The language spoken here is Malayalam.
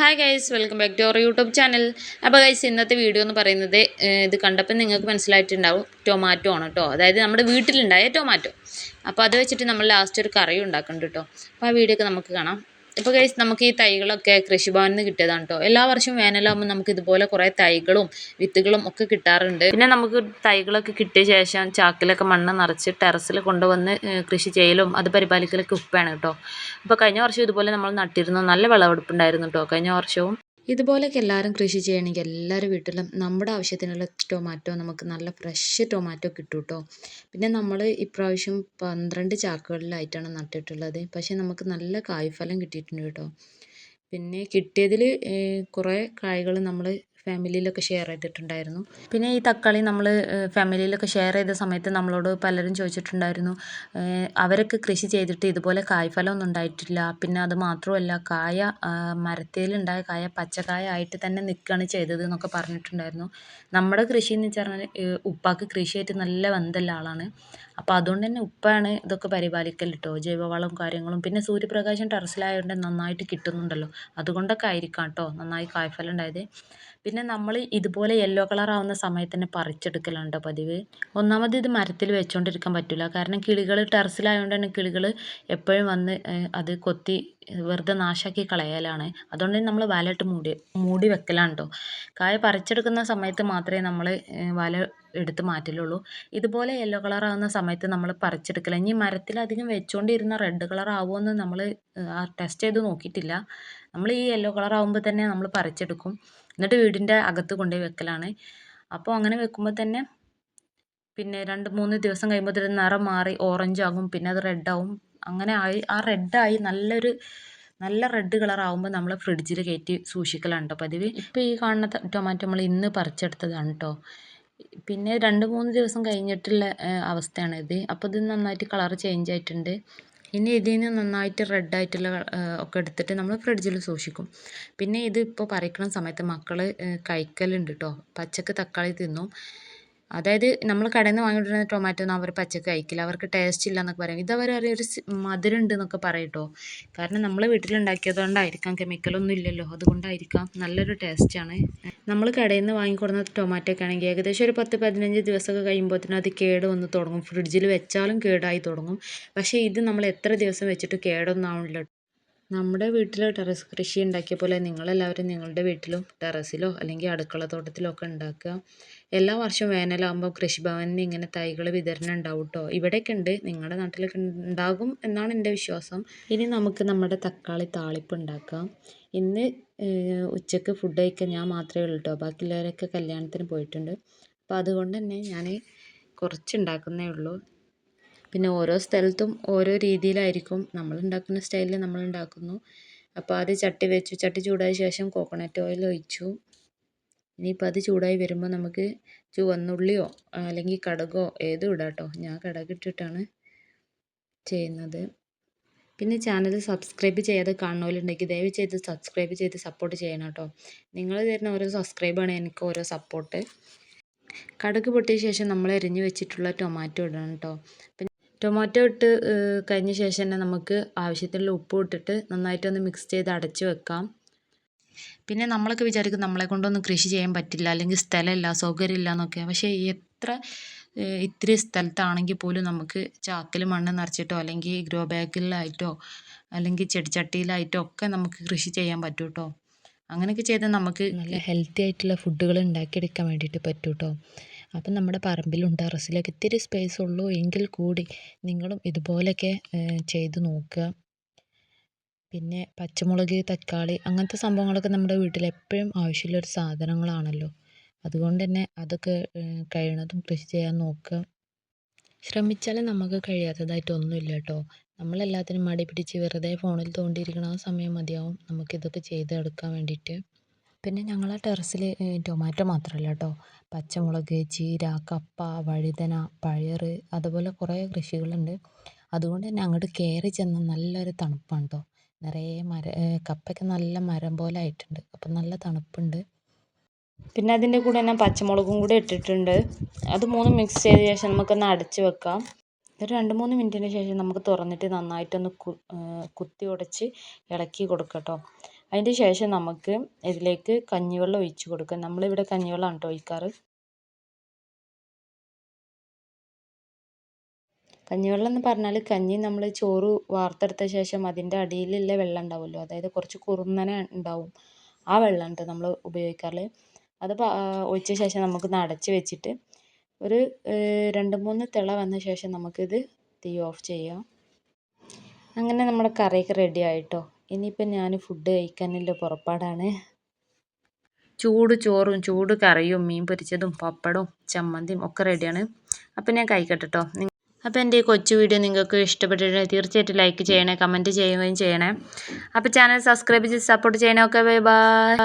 Hi guys, welcome back to our YouTube channel. അപ്പോൾ ഗൈസ്, ഇന്നത്തെ വീഡിയോ എന്ന് പറയുന്നത് ഇത് കണ്ടപ്പോൾ നിങ്ങൾക്ക് മനസ്സിലായിട്ടുണ്ടാവും, ടൊമാറ്റോ ആണ് കേട്ടോ. അതായത് നമ്മുടെ വീട്ടിലുണ്ടായ ടൊമാറ്റോ. അപ്പോൾ അത് വെച്ചിട്ട് നമ്മൾ ലാസ്റ്റ് ഒരു കറി ഉണ്ടാക്കുന്നുണ്ട് കേട്ടോ. അപ്പോൾ ആ വീഡിയോ ഒക്കെ നമുക്ക് കാണാം. ഇപ്പോൾ ഗൈസ്, നമുക്ക് ഈ തൈകളൊക്കെ കൃഷിഭവനിൽ നിന്ന് കിട്ടിയതാണ് കേട്ടോ. എല്ലാ വർഷവും വേനലാകുമ്പോൾ നമുക്ക് ഇതുപോലെ കുറേ തൈകളും വിത്തുകളും ഒക്കെ കിട്ടാറുണ്ട്. പിന്നെ നമുക്ക് തൈകളൊക്കെ കിട്ടിയ ശേഷം ചാക്കിലൊക്കെ മണ്ണ് നിറച്ച് ടെറസിൽ കൊണ്ടുവന്ന് കൃഷി ചെയ്യലും അത് പരിപാലിക്കലൊക്കെ ഉപ്പാണ് കേട്ടോ. അപ്പോൾ കഴിഞ്ഞ വർഷം ഇതുപോലെ നമ്മൾ നട്ടിരുന്നു, നല്ല വിളവെടുപ്പുണ്ടായിരുന്നു കേട്ടോ കഴിഞ്ഞ വർഷവും. ഇതുപോലെയൊക്കെ എല്ലാവരും കൃഷി ചെയ്യണമെങ്കിൽ എല്ലാവരുടെ വീട്ടിലും നമ്മുടെ ആവശ്യത്തിനുള്ള ടൊമാറ്റോ നമുക്ക് നല്ല ഫ്രഷ് ടൊമാറ്റോ കിട്ടും കേട്ടോ. പിന്നെ നമ്മൾ ഇപ്രാവശ്യം 12 ചാക്കുകളിലായിട്ടാണ് നട്ടിട്ടുള്ളത്. പക്ഷേ നമുക്ക് നല്ല കായ്ഫലം കിട്ടിയിട്ടുണ്ട് കേട്ടോ. പിന്നെ കിട്ടിയതിൽ കുറേ കായ്കൾ നമ്മൾ ഫാമിലിയിലൊക്കെ ഷെയർ ചെയ്തിട്ടുണ്ടായിരുന്നു. പിന്നെ ഈ തക്കാളി നമ്മൾ ഫാമിലിയിലൊക്കെ ഷെയർ ചെയ്ത സമയത്ത് നമ്മളോട് പലരും ചോദിച്ചിട്ടുണ്ടായിരുന്നു, അവരൊക്കെ കൃഷി ചെയ്തിട്ട് ഇതുപോലെ കായ്ഫലമൊന്നും ഉണ്ടായിട്ടില്ല. പിന്നെ അത് മാത്രമല്ല, കായ മരത്തിലുണ്ടായ കായ പച്ചക്കായ ആയിട്ട് തന്നെ നിൽക്കുകയാണ് ചെയ്തത് എന്നൊക്കെ പറഞ്ഞിട്ടുണ്ടായിരുന്നു. നമ്മുടെ കൃഷി എന്ന് വെച്ചാൽ ഉപ്പാക്ക് കൃഷിയായിട്ട് നല്ല ബന്ധമുള്ള ആളാണ്. അപ്പോൾ അതുകൊണ്ട് തന്നെ ഉപ്പാണ് ഇതൊക്കെ പരിപാലിക്കൽ കേട്ടോ, ജൈവവളം കാര്യങ്ങളും. പിന്നെ സൂര്യപ്രകാശം ടെറസിലായതുകൊണ്ട് നന്നായിട്ട് കിട്ടുന്നുണ്ടല്ലോ, അതുകൊണ്ടൊക്കെ ആയിരിക്കാം കേട്ടോ നന്നായി കായ്ഫലം ഉണ്ടായത്. പിന്നെ നമ്മൾ ഇതുപോലെ യെല്ലോ കളർ ആവുന്ന സമയത്ത് തന്നെ പറിച്ചെടുക്കലാണ് കേട്ടോ പതിവ്. ഒന്നാമത് ഇത് മരത്തിൽ വെച്ചുകൊണ്ടിരിക്കാൻ പറ്റില്ല, കാരണം കിളികൾ ടെറസിലായതുകൊണ്ട് തന്നെ കിളികൾ എപ്പോഴും വന്ന് അത് കൊത്തി വെറുതെ നാശാക്കി കളയലാണ്. അതുകൊണ്ട് തന്നെ നമ്മൾ വലയിട്ട് മൂടി വെക്കലാണ് കേട്ടോ. കായ പറിച്ചെടുക്കുന്ന സമയത്ത് മാത്രമേ നമ്മൾ വല എടുത്ത് മാറ്റലുള്ളൂ. ഇതുപോലെ യെല്ലോ കളർ ആവുന്ന സമയത്ത് നമ്മൾ പറിച്ചെടുക്കില്ല. ഇനി മരത്തിലധികം വെച്ചുകൊണ്ടിരുന്ന റെഡ് കളർ ആവുമെന്ന് നമ്മൾ ടെസ്റ്റ് ചെയ്ത് നോക്കിയിട്ടില്ല. നമ്മൾ ഈ യെല്ലോ കളർ ആകുമ്പോൾ തന്നെ നമ്മൾ പറിച്ചെടുക്കും, എന്നിട്ട് വീടിൻ്റെ അകത്ത് കൊണ്ടുപോയി വെക്കലാണ്. അപ്പോൾ അങ്ങനെ വെക്കുമ്പോൾ തന്നെ പിന്നെ 2-3 ദിവസം കഴിയുമ്പോൾ ഇതിൻ്റെ നിറം മാറി ഓറഞ്ച് ആകും, പിന്നെ അത് റെഡാവും. അങ്ങനെ ആയി ആ റെഡായി നല്ല റെഡ് കളർ ആകുമ്പോൾ നമ്മൾ ഫ്രിഡ്ജിൽ കയറ്റി സൂക്ഷിക്കലാണ് കേട്ടോ പതിവ്. ഇപ്പോൾ ഈ കാണുന്ന ടൊമാറ്റോ നമ്മൾ ഇന്ന് പറിച്ചെടുത്തതാണ് കേട്ടോ. പിന്നെ 2-3 ദിവസം കഴിഞ്ഞിട്ടുള്ള അവസ്ഥയാണിത്. അപ്പോൾ ഇത് നന്നായിട്ട് കളർ ചേഞ്ച് ആയിട്ടുണ്ട്. ഇനി ഇതിൽ നിന്ന് നന്നായിട്ട് റെഡായിട്ടുള്ള ഒക്കെ എടുത്തിട്ട് നമ്മൾ ഫ്രിഡ്ജിൽ സൂക്ഷിക്കും. പിന്നെ ഇത് ഇപ്പോൾ പറിക്കുന്ന സമയത്ത് മക്കൾ കഴിക്കലുണ്ട് കേട്ടോ. പച്ചക്ക് തക്കാളി തിന്നും. അതായത് നമ്മൾ കടയിൽ നിന്ന് വാങ്ങിക്കൊണ്ടിരുന്ന ടൊമാറ്റോ ഒന്നും അവർ പച്ചക്ക് കഴിക്കില്ല, അവർക്ക് ടേസ്റ്റ് ഇല്ല എന്നൊക്കെ പറയും. ഇതവർ ഒരു മധുരം ഉണ്ട് എന്നൊക്കെ പറയും കേട്ടോ. കാരണം നമ്മൾ വീട്ടിലുണ്ടാക്കിയതുകൊണ്ടായിരിക്കാം, കെമിക്കലൊന്നും ഇല്ലല്ലോ, അതുകൊണ്ടായിരിക്കാം. നല്ലൊരു ടേസ്റ്റാണ്. നമ്മൾ കടയിൽ നിന്ന് വാങ്ങിക്കൊടുന്ന ടൊമാറ്റോ ഒക്കെ ആണെങ്കിൽ ഏകദേശം ഒരു 10-15 ദിവസമൊക്കെ കഴിയുമ്പോഴത്തേനും അത് കേട് വന്ന് തുടങ്ങും. ഫ്രിഡ്ജിൽ വെച്ചാലും കേടായി തുടങ്ങും. പക്ഷേ ഇത് നമ്മൾ എത്ര ദിവസം വെച്ചിട്ട് കേടൊന്നും ആവില്ല. നമ്മുടെ വീട്ടിൽ ടെറസ് കൃഷി ഉണ്ടാക്കിയ പോലെ നിങ്ങളെല്ലാവരും നിങ്ങളുടെ വീട്ടിലും ടെറസിലോ അല്ലെങ്കിൽ അടുക്കള തോട്ടത്തിലോ ഒക്കെ ഉണ്ടാക്കുക. എല്ലാ വർഷവും വേനലാകുമ്പോൾ കൃഷിഭവനിൽ നിന്ന് ഇങ്ങനെ തൈകൾ വിതരണം ഉണ്ടാവും കേട്ടോ. ഇവിടെയൊക്കെ ഉണ്ട്, നിങ്ങളുടെ നാട്ടിലൊക്കെ ഉണ്ടാകും എന്നാണ് എൻ്റെ വിശ്വാസം. ഇനി നമുക്ക് നമ്മുടെ തക്കാളി താളിപ്പ് ഉണ്ടാക്കാം. ഇന്ന് ഉച്ചയ്ക്ക് ഫുഡ് കഴിക്കാൻ ഞാൻ മാത്രമേ ഉള്ളൂ കേട്ടോ, ബാക്കിയുള്ളവരൊക്കെ കല്യാണത്തിന് പോയിട്ടുണ്ട്. അപ്പോൾ അതുകൊണ്ട് തന്നെ ഞാൻ കുറച്ചുണ്ടാക്കുന്നേ ഉള്ളൂ. പിന്നെ ഓരോ സ്ഥലത്തും ഓരോ രീതിയിലായിരിക്കും, നമ്മൾ ഉണ്ടാക്കുന്ന സ്റ്റൈലിൽ നമ്മൾ ഉണ്ടാക്കുന്നു. അപ്പോൾ ആദ്യം ചട്ടി വെച്ചു, ചട്ടി ചൂടായ ശേഷം കോക്കനട്ട് ഓയിൽ ഒഴിച്ചു. ഇനിയിപ്പോൾ അത് ചൂടായി വരുമ്പോൾ നമുക്ക് ചുവന്നുള്ളിയോ അല്ലെങ്കിൽ കടുകോ ഏതും ഇടാം കേട്ടോ. ഞാൻ കടുക് ഇട്ടിട്ടാണ് ചെയ്യുന്നത്. പിന്നെ ചാനൽ സബ്സ്ക്രൈബ് ചെയ്യാതെ കാണുന്നവരുണ്ടെങ്കിൽ ദയവ് ചെയ്ത് സബ്സ്ക്രൈബ് ചെയ്ത് സപ്പോർട്ട് ചെയ്യണം കേട്ടോ. നിങ്ങൾ തരുന്ന ഓരോ സബ്സ്ക്രൈബാണ് എനിക്ക് ഓരോ സപ്പോർട്ട്. കടുക് പൊട്ടിയ ശേഷം നമ്മൾ എരിഞ്ഞു വെച്ചിട്ടുള്ള ടൊമാറ്റോ ഇടണം കേട്ടോ. ടൊമാറ്റോ ഇട്ട് കഴിഞ്ഞ ശേഷം തന്നെ നമുക്ക് ആവശ്യത്തിനുള്ള ഉപ്പ് ഇട്ടിട്ട് നന്നായിട്ടൊന്ന് മിക്സ് ചെയ്ത് അടച്ച് വെക്കാം. പിന്നെ നമ്മളൊക്കെ വിചാരിക്കും നമ്മളെ കൊണ്ടൊന്നും കൃഷി ചെയ്യാൻ പറ്റില്ല, അല്ലെങ്കിൽ സ്ഥലമില്ല, സൗകര്യമില്ല എന്നൊക്കെ. പക്ഷേ ഇത്തിരി സ്ഥലത്താണെങ്കിൽ പോലും നമുക്ക് ചാക്കിൽ മണ്ണ് നിറച്ചിട്ടോ അല്ലെങ്കിൽ ഗ്രോ ബാഗിലായിട്ടോ അല്ലെങ്കിൽ ചെടിച്ചട്ടിയിലായിട്ടോ ഒക്കെ നമുക്ക് കൃഷി ചെയ്യാൻ പറ്റും കേട്ടോ. അങ്ങനെയൊക്കെ ചെയ്താൽ നമുക്ക് നല്ല ഹെൽത്തി ആയിട്ടുള്ള ഫുഡുകൾ ഉണ്ടാക്കിയെടുക്കാൻ വേണ്ടിയിട്ട് പറ്റും കേട്ടോ. അപ്പം നമ്മുടെ പറമ്പിലും ടെറസിലൊക്കെ ഇത്തിരി സ്പേസ് ഉള്ളൂ എങ്കിൽ കൂടി നിങ്ങളും ഇതുപോലെയൊക്കെ ചെയ്ത് നോക്കുക. പിന്നെ പച്ചമുളക്, തക്കാളി അങ്ങനത്തെ സംഭവങ്ങളൊക്കെ നമ്മുടെ വീട്ടിൽ എപ്പോഴും ആവശ്യമുള്ളൊരു സാധനങ്ങളാണല്ലോ. അതുകൊണ്ട് തന്നെ അതൊക്കെ കഴിയുന്നതും കൃഷി ചെയ്യാൻ നോക്കുക. ശ്രമിച്ചാലും നമുക്ക് കഴിയാത്തതായിട്ടൊന്നുമില്ല കേട്ടോ. നമ്മളെല്ലാത്തിനും മടി പിടിച്ച് വെറുതെ ഫോണിൽ തോണ്ടിയിരിക്കുന്ന ആ സമയം മതിയാവും നമുക്കിതൊക്കെ ചെയ്തെടുക്കാൻ വേണ്ടിയിട്ട്. പിന്നെ ഞങ്ങളെ ടെറസിൽ ടൊമാറ്റോ മാത്രമല്ല കേട്ടോ, പച്ചമുളക്, ചീര, കപ്പ, വഴുതന, പയർ അതുപോലെ കുറേ കൃഷികളുണ്ട്. അതുകൊണ്ട് തന്നെ അങ്ങോട്ട് കയറി ചെന്നാൽ നല്ലൊരു തണുപ്പാണ് കേട്ടോ. നിറയെ കപ്പയ്ക്ക് നല്ല മരം പോലെ ആയിട്ടുണ്ട്, അപ്പം നല്ല തണുപ്പുണ്ട്. പിന്നെ അതിൻ്റെ കൂടെ തന്നെ പച്ചമുളകും കൂടെ ഇട്ടിട്ടുണ്ട്. അത് മൂന്നും മിക്സ് ചെയ്ത ശേഷം നമുക്കൊന്ന് അടച്ച് വെക്കാം. ഒരു 2-3 മിനിറ്റിന് ശേഷം നമുക്ക് തുറന്നിട്ട് നന്നായിട്ടൊന്ന് കുത്തി ഉടച്ച് ഇളക്കി കൊടുക്കാം കേട്ടോ. അതിൻ്റെ ശേഷം നമുക്ക് ഇതിലേക്ക് കഞ്ഞിവെള്ളം ഒഴിച്ച് കൊടുക്കാം. നമ്മളിവിടെ കഞ്ഞിവെള്ളമാണ് കേട്ടോ ഒഴിക്കാറ്. കഞ്ഞിവെള്ളം എന്ന് പറഞ്ഞാൽ കഞ്ഞി നമ്മൾ ചോറ് വാർത്തെടുത്ത ശേഷം അതിൻ്റെ അടിയിലുള്ള വെള്ളം ഉണ്ടാവുമല്ലോ, അതായത് കുറച്ച് കുറുന്നനെ ഉണ്ടാവും, ആ വെള്ളം ഉണ്ട് നമ്മൾ ഉപയോഗിക്കാറ്. അത് ഒഴിച്ച ശേഷം നമുക്കൊന്ന് അടച്ച് വെച്ചിട്ട് ഒരു 2-3 തിള വന്ന ശേഷം നമുക്കിത് തീ ഓഫ് ചെയ്യാം. അങ്ങനെ നമ്മുടെ കറിയൊക്കെ റെഡി ആയിട്ടോ. ഇനിയിപ്പോൾ ഞാൻ ഫുഡ് കഴിക്കാനുള്ള പുറപ്പാടാണ്. ചൂട് ചോറും ചൂട് കറിയും മീൻ പൊരിച്ചതും പപ്പടവും ചമ്മന്തിയും ഒക്കെ റെഡിയാണ്. അപ്പം ഞാൻ കഴിക്കട്ടെ കേട്ടോ. അപ്പോൾ എൻ്റെ ഈ കൊച്ചു വീഡിയോ നിങ്ങൾക്ക് ഇഷ്ടപ്പെട്ടിട്ടുണ്ടെങ്കിൽ തീർച്ചയായിട്ടും ലൈക്ക് ചെയ്യണേ, കമൻറ്റ് ചെയ്യുകയും ചെയ്യണേ. അപ്പോൾ ചാനൽ സബ്സ്ക്രൈബ് ചെയ്ത് സപ്പോർട്ട് ചെയ്യണേ. Okay, bye bye.